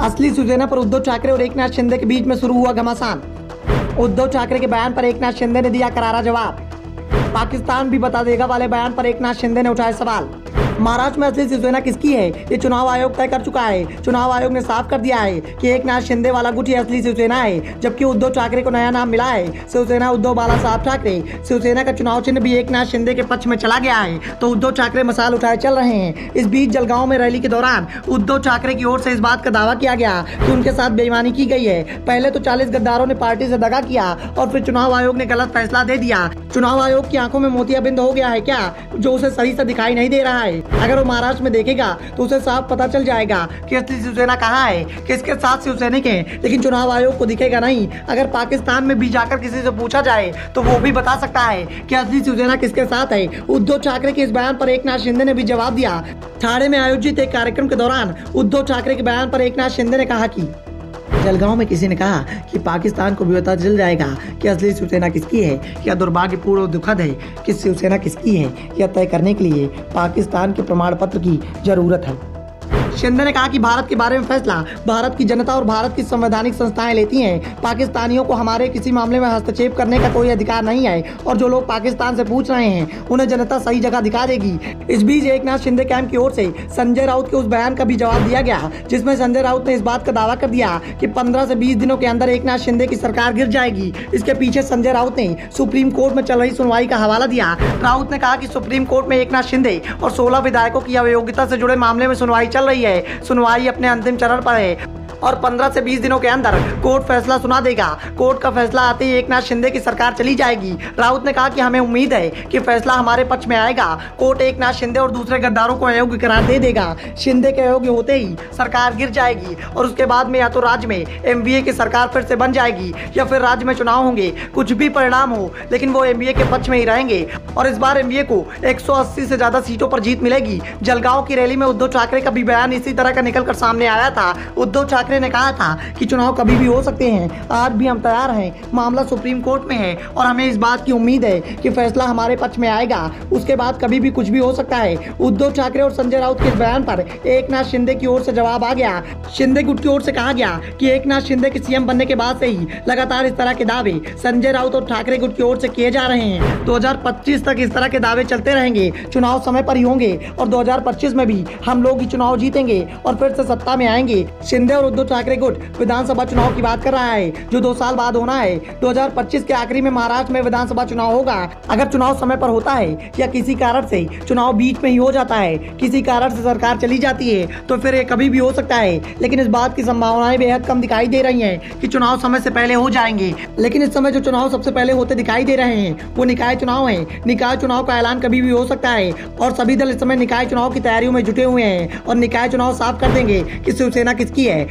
असली शिवसेना पर उद्धव ठाकरे और एकनाथ शिंदे के बीच में शुरू हुआ घमासान। उद्धव ठाकरे के बयान पर एकनाथ शिंदे ने दिया करारा जवाब। पाकिस्तान भी बता देगा वाले बयान पर एकनाथ शिंदे ने उठाए सवाल। महाराष्ट्र में असली शिवसेना किसकी है, ये चुनाव आयोग तय कर चुका है। चुनाव आयोग ने साफ कर दिया है कि एकनाथ शिंदे वाला गुट ही असली शिवसेना है, जबकि उद्धव ठाकरे को नया नाम मिला है शिवसेना उद्धव बाला साहब ठाकरे। शिवसेना का चुनाव चिन्ह भी एकनाथ शिंदे के पक्ष में चला गया है, तो उद्धव ठाकरे मसाल उठाए चल रहे हैं। इस बीच जलगांव में रैली के दौरान उद्धव ठाकरे की ओर से इस बात का दावा किया गया कि उनके साथ बेईमानी की गई है। पहले तो 40 गद्दारों ने पार्टी से दगा किया और फिर चुनाव आयोग ने गलत फैसला दे दिया। चुनाव आयोग की आंखों में मोतियाबिंद हो गया है क्या, जो उसे सही से दिखाई नहीं दे रहा है। अगर वो महाराष्ट्र में देखेगा तो उसे साफ पता चल जाएगा कि असली शिवसेना कहाँ है, किसके साथ शिवसैनिक हैं, लेकिन चुनाव आयोग को दिखेगा नहीं। अगर पाकिस्तान में भी जाकर किसी से पूछा जाए तो वो भी बता सकता है कि असली शिवसेना किसके साथ है। उद्धव ठाकरे के इस बयान पर एकनाथ शिंदे ने भी जवाब दिया। ठाणे में आयोजित एक कार्यक्रम के दौरान उद्धव ठाकरे के बयान पर एकनाथ शिंदे ने कहा कि जलगांव में किसी ने कहा कि पाकिस्तान को भी पता चल जाएगा कि असली शिवसेना किसकी है। यह दुर्भाग्यपूर्ण और दुखद है कि शिवसेना किसकी है, यह तय करने के लिए पाकिस्तान के प्रमाण पत्र की जरूरत है। शिंदे ने कहा कि भारत के बारे में फैसला भारत की जनता और भारत की संवैधानिक संस्थाएं लेती हैं। पाकिस्तानियों को हमारे किसी मामले में हस्तक्षेप करने का कोई अधिकार नहीं है, और जो लोग पाकिस्तान से पूछ रहे हैं उन्हें जनता सही जगह दिखा देगी। इस बीच एकनाथ शिंदे कैंप की ओर से संजय राउत के उस बयान का भी जवाब दिया गया, जिसमें संजय राउत ने इस बात का दावा कर दिया कि 15 से 20 दिनों के अंदर एकनाथ शिंदे की सरकार गिर जाएगी। इसके पीछे संजय राउत ने सुप्रीम कोर्ट में चल रही सुनवाई का हवाला दिया। राउत ने कहा कि सुप्रीम कोर्ट में एकनाथ शिंदे और 16 विधायकों की अयोग्यता से जुड़े मामले में सुनवाई चल रही है। सुनवाई अपने अंतिम चरण पर है और 15 से 20 दिनों के अंदर कोर्ट फैसला सुना देगा। कोर्ट का फैसला आते ही एकनाथ शिंदे की सरकार चली जाएगी। राउत ने कहा कि हमें उम्मीद है कि फैसला हमारे पक्ष में आएगा। कोर्ट एकनाथ शिंदे और दूसरे गद्दारों को अयोग्य करार दे देगा। शिंदे के अयोग्य होते ही सरकार गिर जाएगी और उसके बाद में या तो राज्य में एमवीए की सरकार फिर से बन जाएगी या फिर राज्य में चुनाव होंगे। कुछ भी परिणाम हो, लेकिन वो एमवीए के पक्ष में ही रहेंगे और इस बार एमवीए को 180 से ज्यादा सीटों पर जीत मिलेगी। जलगांव की रैली में उद्धव ठाकरे का भी बयान इसी तरह का निकलकर सामने आया था। उद्धव ठाकरे ने कहा था कि चुनाव कभी भी हो सकते हैं, आज भी हम तैयार हैं। मामला सुप्रीम कोर्ट में है और हमें इस बात की उम्मीद है कि फैसला हमारे पक्ष में आएगा। उसके बाद कभी भी कुछ भी हो सकता है। उद्धव ठाकरे और संजय राउत के इस बयान पर एकनाथ शिंदे की ओर से जवाब आ गया। शिंदे गुट की ओर से कहा गया कि एकनाथ शिंदे के सीएम बनने के बाद से ही लगातार इस तरह के दावे संजय राउत और ठाकरे गुट की ओर से किए जा रहे हैं। 2025 तक इस तरह के दावे चलते रहेंगे। चुनाव समय पर ही होंगे और 2025 में भी हम लोग ही चुनाव जीतेंगे और फिर से सत्ता में आएंगे। शिंदे और उद्धव ठाकरे गुट विधानसभा चुनाव की बात कर रहा है, जो 2 साल बाद होना है। 2025 के आखिरी में महाराष्ट्र में विधानसभा चुनाव होगा। अगर चुनाव समय पर होता है या किसी कारण से चुनाव बीच में ही हो जाता है, किसी कारण से सरकार चली जाती है, तो फिर ये कभी भी हो सकता है। लेकिन इस बात की संभावनाएं बेहद कम दिखाई दे रही हैं कि चुनाव समय से पहले हो जाएंगे। लेकिन इस समय जो चुनाव सबसे पहले होते दिखाई दे रहे हैं वो निकाय चुनाव है। निकाय चुनाव का ऐलान कभी भी हो सकता है और सभी दल इस समय निकाय चुनाव की तैयारियों में जुटे हुए हैं और निकाय चुनाव साफ कर देंगे कि शिवसेना किसकी है।